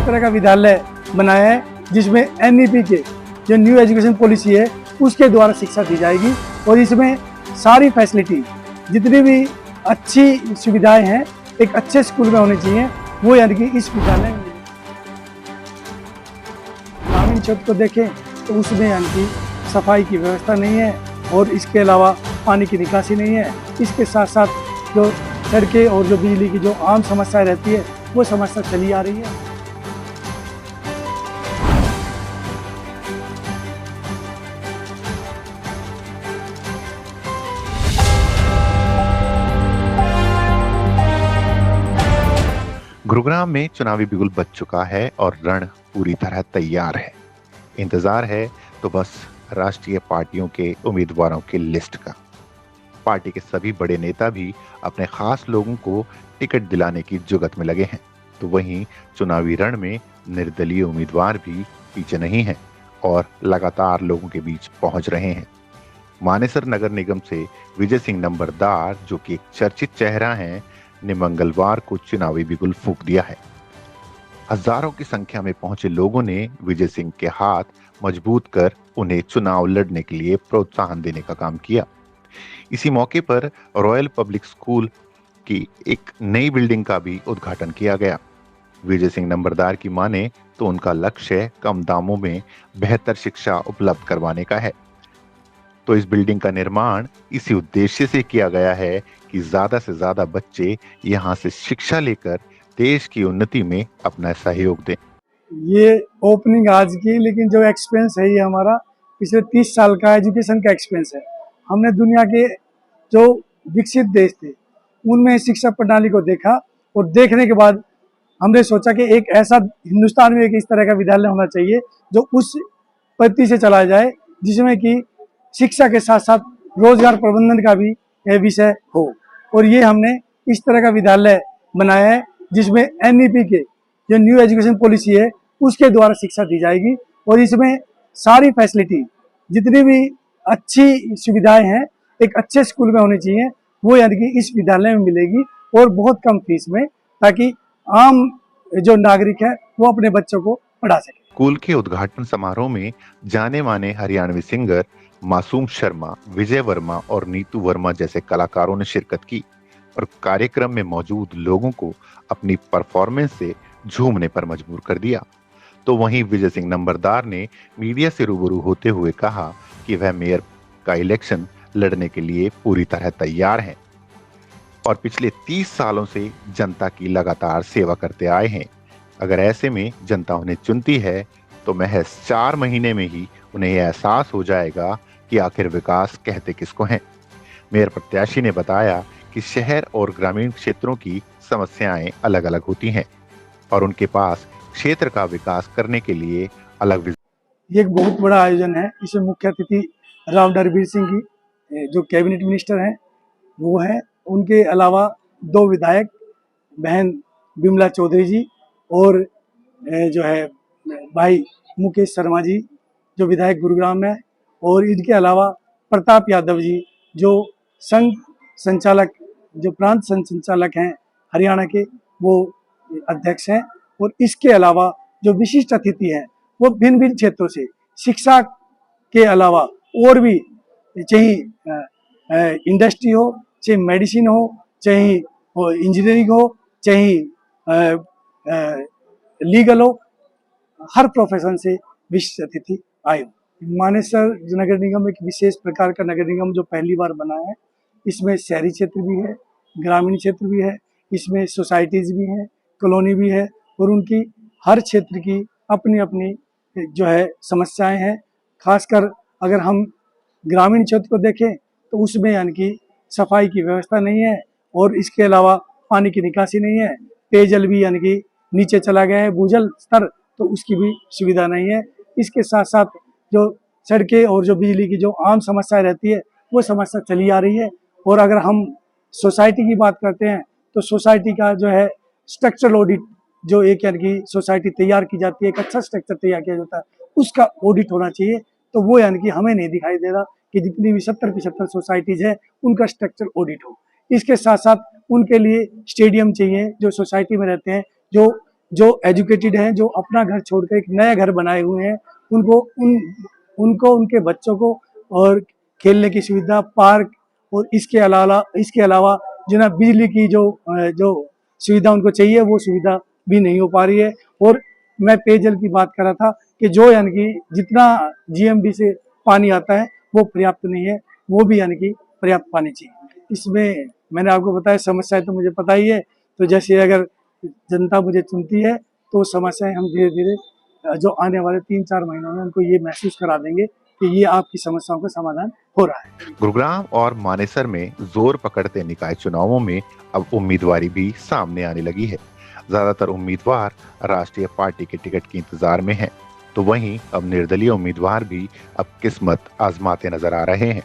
तरह का विद्यालय बनाया है जिसमें NEP के जो न्यू एजुकेशन पॉलिसी है उसके द्वारा शिक्षा दी जाएगी और इसमें सारी फैसिलिटी जितनी भी अच्छी सुविधाएं हैं एक अच्छे स्कूल में होनी चाहिए, वो यानी कि इस विद्यालय में। ग्रामीण क्षेत्र को देखें तो उसमें यानी कि सफाई की व्यवस्था नहीं है और इसके अलावा पानी की निकासी नहीं है। इसके साथ साथ जो सड़कें और जो बिजली की जो आम समस्याएं रहती है वो समस्या चली आ रही है। गुरुग्राम में चुनावी बिगुल बज चुका है और रण पूरी तरह तैयार है। इंतजार है तो बस राष्ट्रीय पार्टियों के उम्मीदवारों की लिस्ट का। पार्टी के सभी बड़े नेता भी अपने खास लोगों को टिकट दिलाने की जुगत में लगे हैं, तो वहीं चुनावी रण में निर्दलीय उम्मीदवार भी पीछे नहीं हैं और लगातार लोगों के बीच पहुंच रहे हैं। मानेसर नगर निगम से विजय सिंह नंबरदार, जो कि एक चर्चित चेहरा हैं, ने मंगलवार को चुनावी बिगुल फूंक दिया है। हजारों की संख्या में पहुंचे लोगों ने विजय सिंह के हाथ मजबूत कर उन्हें चुनाव लड़ने के लिए प्रोत्साहन देने का काम किया। इसी मौके पर रॉयल पब्लिक स्कूल की एक नई बिल्डिंग का भी उद्घाटन किया गया। विजय सिंह नंबरदार की माने तो उनका लक्ष्य कम दामों में बेहतर शिक्षा उपलब्ध करवाने का है। तो इस बिल्डिंग का निर्माण इसी उद्देश्य से किया गया है कि ज्यादा से ज्यादा बच्चे यहाँ से शिक्षा लेकर देश की उन्नति में अपना सहयोग दें। ये ओपनिंग आज की, लेकिन जो एक्सपेंस है ये हमारा पिछले 30 साल का एजुकेशन का एक्सपेंस है। हमने दुनिया के जो विकसित देश थे उनमें शिक्षा प्रणाली को देखा और देखने के बाद हमने सोचा कि एक ऐसा हिंदुस्तान में एक इस तरह का विद्यालय होना चाहिए जो उस पद्धति से चलाया जाए जिसमें कि शिक्षा के साथ साथ रोजगार प्रबंधन का भी विषय हो। और ये हमने इस तरह का विद्यालय बनाया है जिसमें NEP के जो न्यू एजुकेशन पॉलिसी है उसके द्वारा शिक्षा दी जाएगी और इसमें सारी फैसिलिटी जितनी भी अच्छी सुविधाएं हैं एक अच्छे स्कूल में होनी चाहिए, वो यानी कि इस विद्यालय में मिलेगी और बहुत कम फीस में, ताकि आम जो नागरिक है वो अपने बच्चों को पढ़ा सके। स्कूल के उद्घाटन समारोह में जाने माने हरियाणवी सिंगर मासूम शर्मा, विजय वर्मा और नीतू वर्मा जैसे कलाकारों ने शिरकत की और कार्यक्रम में मौजूद लोगों को अपनी परफॉर्मेंस से झूमने पर मजबूर कर दिया। तो वहीं विजय सिंह नंबरदार ने मीडिया से रूबरू होते हुए कहा कि वह मेयर का इलेक्शन लड़ने के लिए पूरी तरह तैयार हैं और पिछले 30 सालों से जनता की लगातार सेवा करते आए हैं। अगर ऐसे में जनता उन्हें चुनती है तो महज 4 महीने में ही उन्हें यह एहसास हो जाएगा कि आखिर विकास कहते किसको हैं। मेयर प्रत्याशी ने बताया कि शहर और ग्रामीण क्षेत्रों की समस्याएं अलग अलग होती हैं और उनके पास क्षेत्र का विकास करने के लिए अलग ये एक बहुत बड़ा आयोजन है। इसमें मुख्य अतिथि राव नरवीर सिंह की जो कैबिनेट मिनिस्टर हैं वो हैं, उनके अलावा 2 विधायक बहन बिमला चौधरी जी और जो है भाई मुकेश शर्मा जी जो विधायक गुरुग्राम है, और इनके अलावा प्रताप यादव जी जो संघ संचालक जो प्रांत संघ संचालक हैं हरियाणा के, वो अध्यक्ष हैं। और इसके अलावा जो विशिष्ट अतिथि हैं वो भिन्न भिन्न क्षेत्रों से शिक्षा के अलावा और भी, चाहे इंडस्ट्री हो, चाहे मेडिसिन हो, चाहे इंजीनियरिंग हो, चाहे लीगल हो, हर प्रोफेशन से विशिष्ट अतिथि आए। मानेसर नगर निगम एक विशेष प्रकार का नगर निगम जो पहली बार बना है। इसमें शहरी क्षेत्र भी है, ग्रामीण क्षेत्र भी है, इसमें सोसाइटीज भी हैं, कॉलोनी भी है और उनकी हर क्षेत्र की अपनी अपनी जो है समस्याएं हैं। खासकर अगर हम ग्रामीण क्षेत्र को देखें तो उसमें यानी कि सफाई की व्यवस्था नहीं है और इसके अलावा पानी की निकासी नहीं है, पेयजल भी यानी कि नीचे चला गया है, भूजल स्तर, तो उसकी भी सुविधा नहीं है। इसके साथ साथ जो सड़कें और जो बिजली की जो आम समस्याएं रहती है वो समस्या चली आ रही है। और अगर हम सोसाइटी की बात करते हैं तो सोसाइटी का जो है स्ट्रक्चरल ऑडिट, जो एक यानी कि सोसाइटी तैयार की जाती है, एक अच्छा स्ट्रक्चर तैयार किया जाता है, उसका ऑडिट होना चाहिए। तो वो यानी कि हमें नहीं दिखाई दे रहा कि जितनी भी 70-75 सोसाइटीज है उनका स्ट्रक्चर ऑडिट हो। इसके साथ साथ उनके लिए स्टेडियम चाहिए, जो सोसाइटी में रहते हैं, जो जो एजुकेटेड हैं, जो अपना घर छोड़कर एक नया घर बनाए हुए हैं, उनको उनके बच्चों को और खेलने की सुविधा, पार्क और इसके अलावा जो ना बिजली की जो सुविधा उनको चाहिए वो सुविधा भी नहीं हो पा रही है। और मैं पेयजल की बात कर रहा था कि जो यानी कि जितना जीएमडी से पानी आता है वो पर्याप्त नहीं है, वो भी यानी कि पर्याप्त पानी चाहिए। इसमें मैंने आपको बताया समस्याएं तो मुझे पता ही है, तो जैसे अगर जनता मुझे चुनती है तो समस्याएं हम धीरे धीरे जो आने वाले 3-4 महीनों में उनको ये महसूस करा देंगे कि ये आपकी समस्याओं का समाधान हो रहा है। गुरुग्राम और मानेसर में जोर पकड़ते निकाय चुनावों में अब उम्मीदवारी भी सामने आने लगी है। ज्यादातर उम्मीदवार राष्ट्रीय पार्टी के टिकट के इंतजार में हैं, तो वहीं अब निर्दलीय उम्मीदवार भी अब किस्मत आजमाते नजर आ रहे हैं।